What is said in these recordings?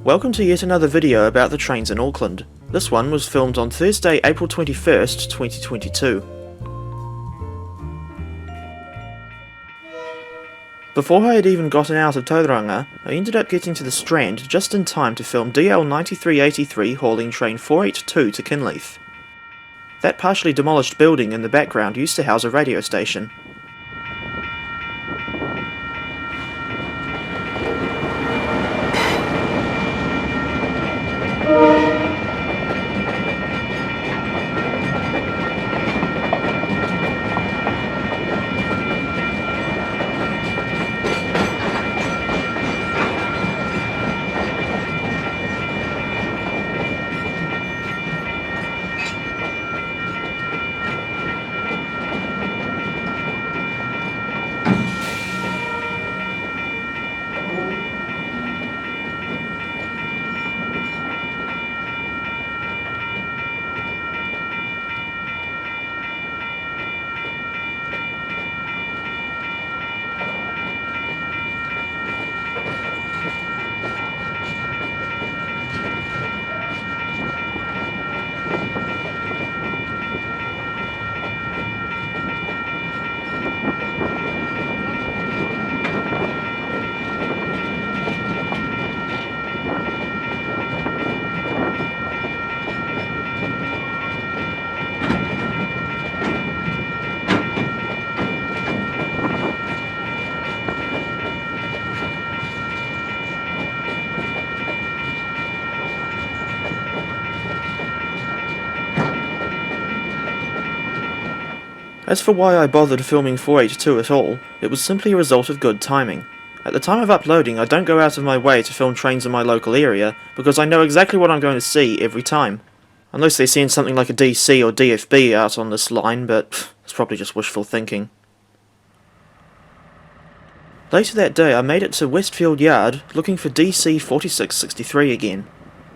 Welcome to yet another video about the trains in Auckland. This one was filmed on Thursday, April 21st, 2022. Before I had even gotten out of Tauranga, I ended up getting to the Strand just in time to film DL 9383 hauling train 482 to Kinleith. That partially demolished building in the background used to house a radio station. As for why I bothered filming 482 at all, it was simply a result of good timing. At the time of uploading, I don't go out of my way to film trains in my local area, because I know exactly what I'm going to see every time. Unless they send something like a DC or DFB out on this line, but it's probably just wishful thinking. Later that day I made it to Westfield Yard looking for DC 4663 again,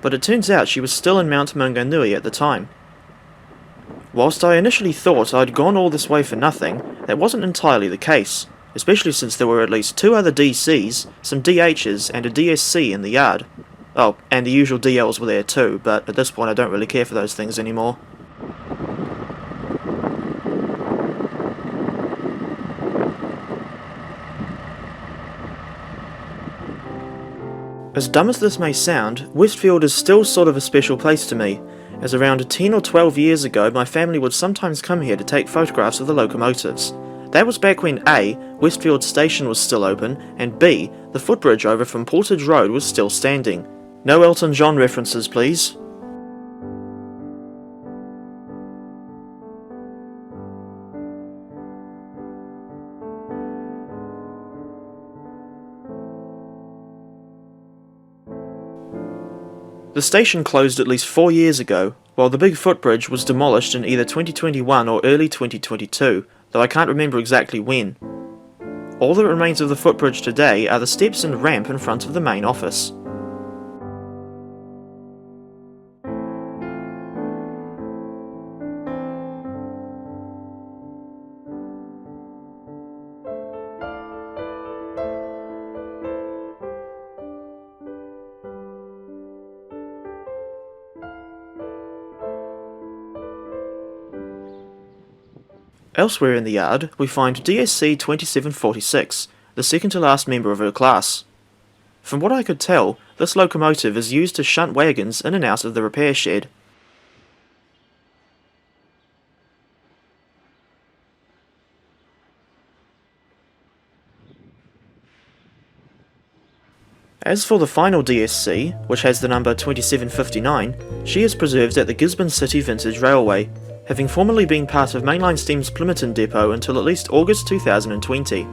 but it turns out she was still in Mount Maunganui at the time. Whilst I initially thought I'd gone all this way for nothing, that wasn't entirely the case, especially since there were at least 2 other DCs, some DHs and a DSC in the yard. Oh, and the usual DLs were there too, but at this point I don't really care for those things anymore. As dumb as this may sound, Westfield is still sort of a special place to me, as around 10 or 12 years ago my family would sometimes come here to take photographs of the locomotives. That was back when A, Westfield Station was still open, and B, the footbridge over from Portage Road was still standing. No Elton John references, please. The station closed at least 4 years ago, while the big footbridge was demolished in either 2021 or early 2022, though I can't remember exactly when. All that remains of the footbridge today are the steps and ramp in front of the main office. Elsewhere in the yard, we find DSC 2746, the second to last member of her class. From what I could tell, this locomotive is used to shunt wagons in and out of the repair shed. As for the final DSC, which has the number 2759, she is preserved at the Gisborne City Vintage Railway, having formerly been part of Mainline Steam's Plympton depot until at least August 2020.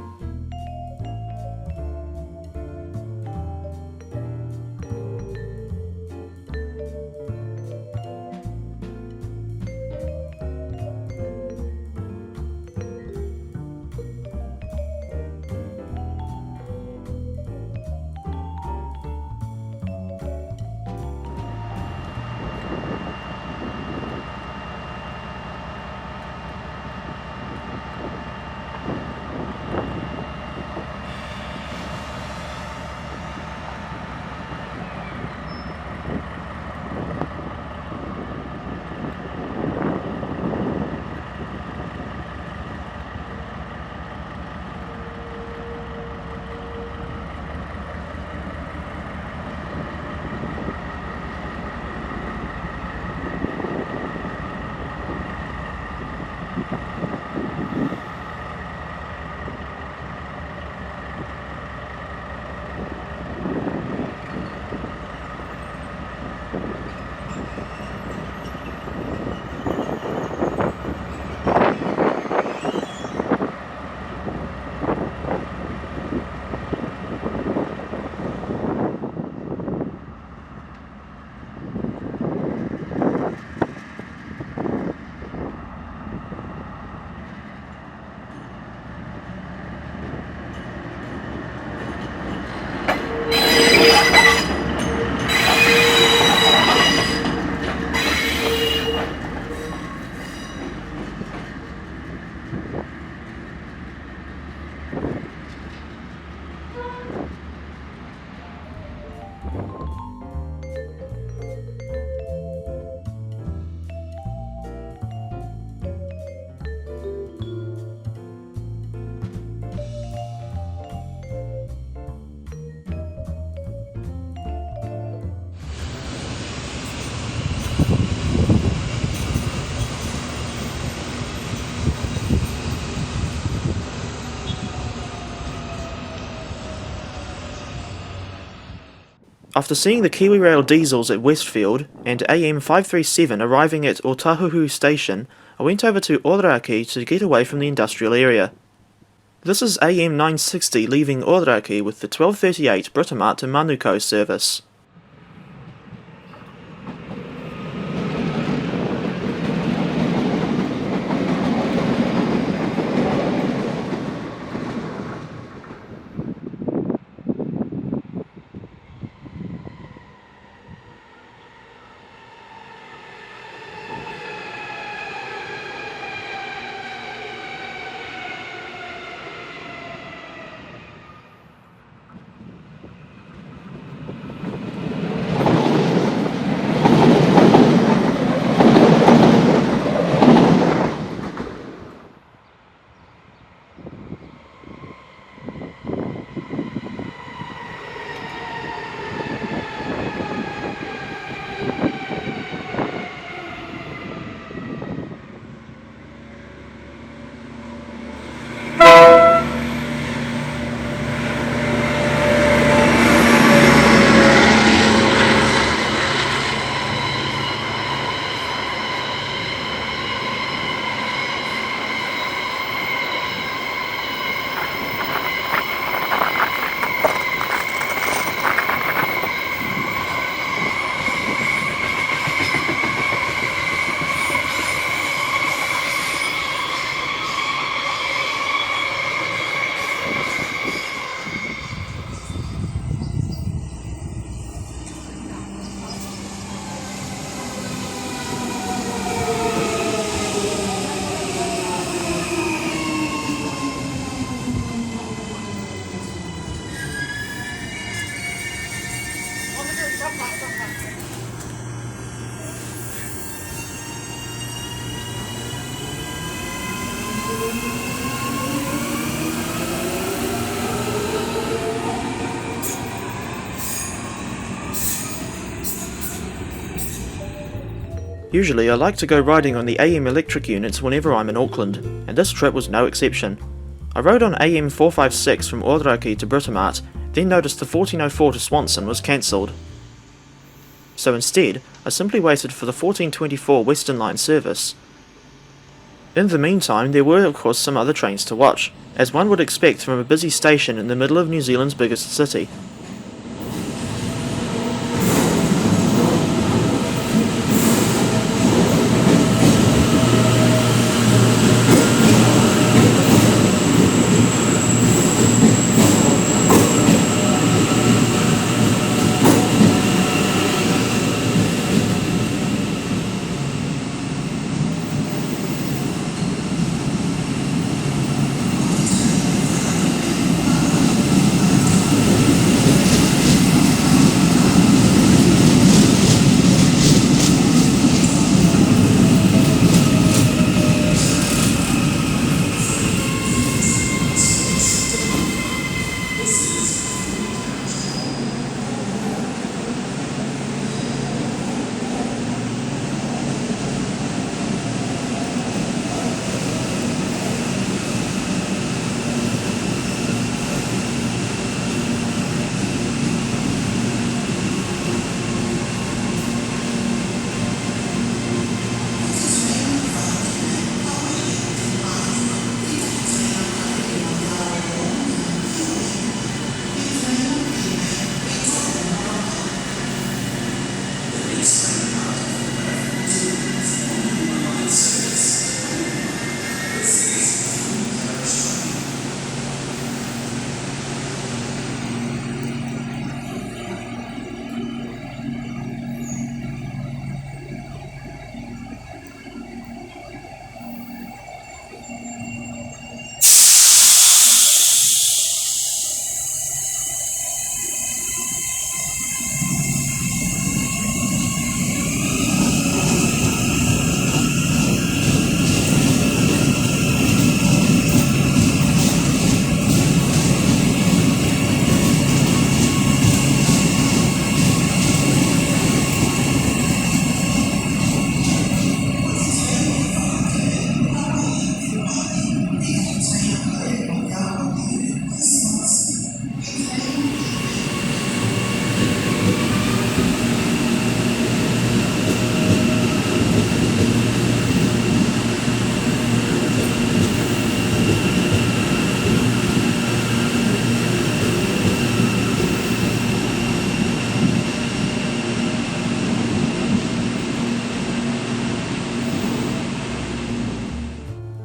After seeing the KiwiRail diesels at Westfield and AM537 arriving at Otahuhu Station, I went over to Oraki to get away from the industrial area. This is AM960 leaving Oraki with the 1238 Britomart to Manukau service. Usually I like to go riding on the AM electric units whenever I'm in Auckland, and this trip was no exception. I rode on AM456 from Oraki to Britomart, then noticed the 1404 to Swanson was cancelled. So instead, I simply waited for the 1424 Western Line service. In the meantime, there were of course some other trains to watch, as one would expect from a busy station in the middle of New Zealand's biggest city.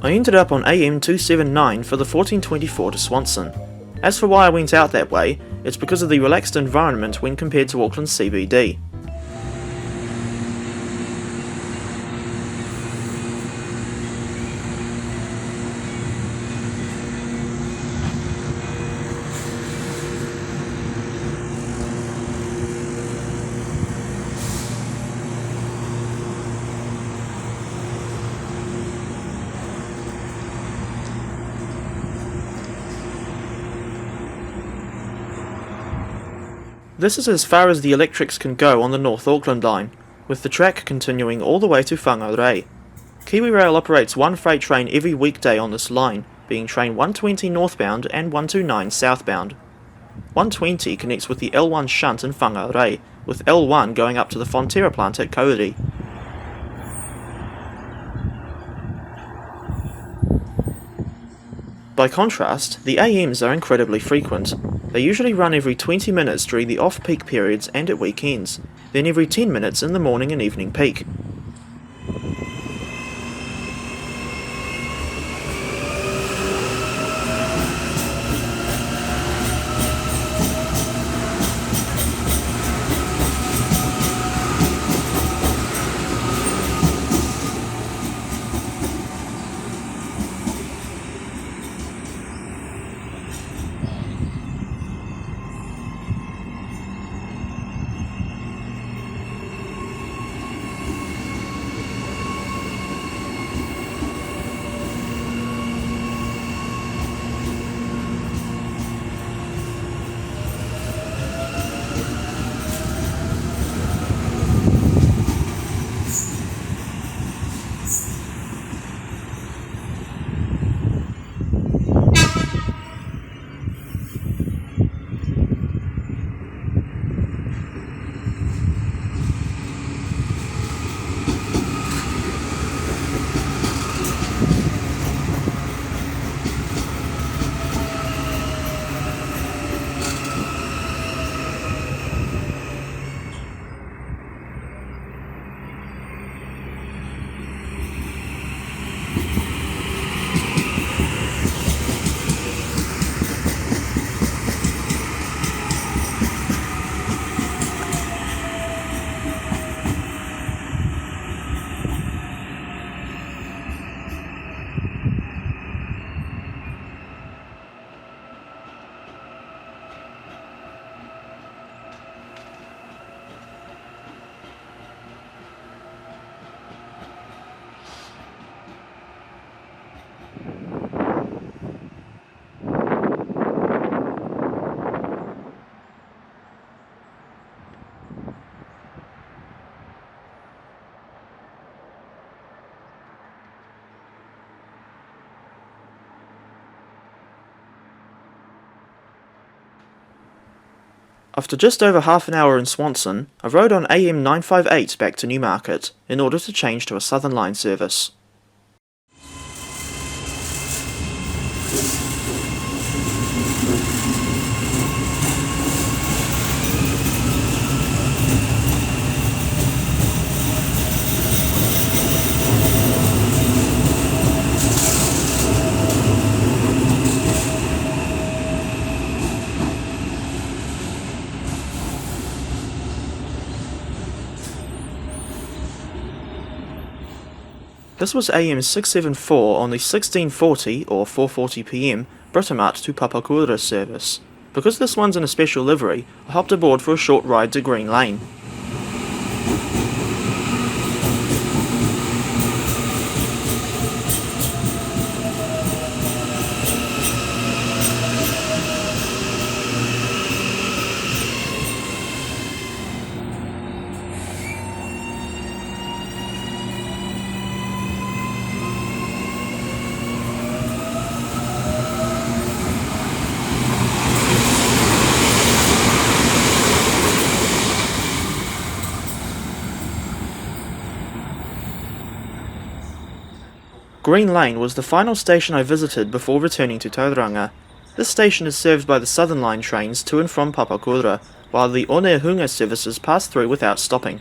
I ended up on AM 279 for the 1424 to Swanston. As for why I went out that way, it's because of the relaxed environment when compared to Auckland CBD. This is as far as the electrics can go on the North Auckland line, with the track continuing all the way to Whangarei. KiwiRail operates one freight train every weekday on this line, being train 120 northbound and 129 southbound. 120 connects with the L1 shunt in Whangarei, with L1 going up to the Fonterra plant at Kauri. By contrast, the AMs are incredibly frequent. They usually run every 20 minutes during the off-peak periods and at weekends, then every 10 minutes in the morning and evening peak. After just over half an hour in Swanston, I rode on AM 958 back to Newmarket, in order to change to a Southern Line service. This was AM 674 on the 1640 or 4:40 PM Britomart to Papakura service. Because this one's in a special livery, I hopped aboard for a short ride to Green Lane. Green Lane was the final station I visited before returning to Tauranga. This station is served by the Southern Line trains to and from Papakura, while the Onehunga services pass through without stopping.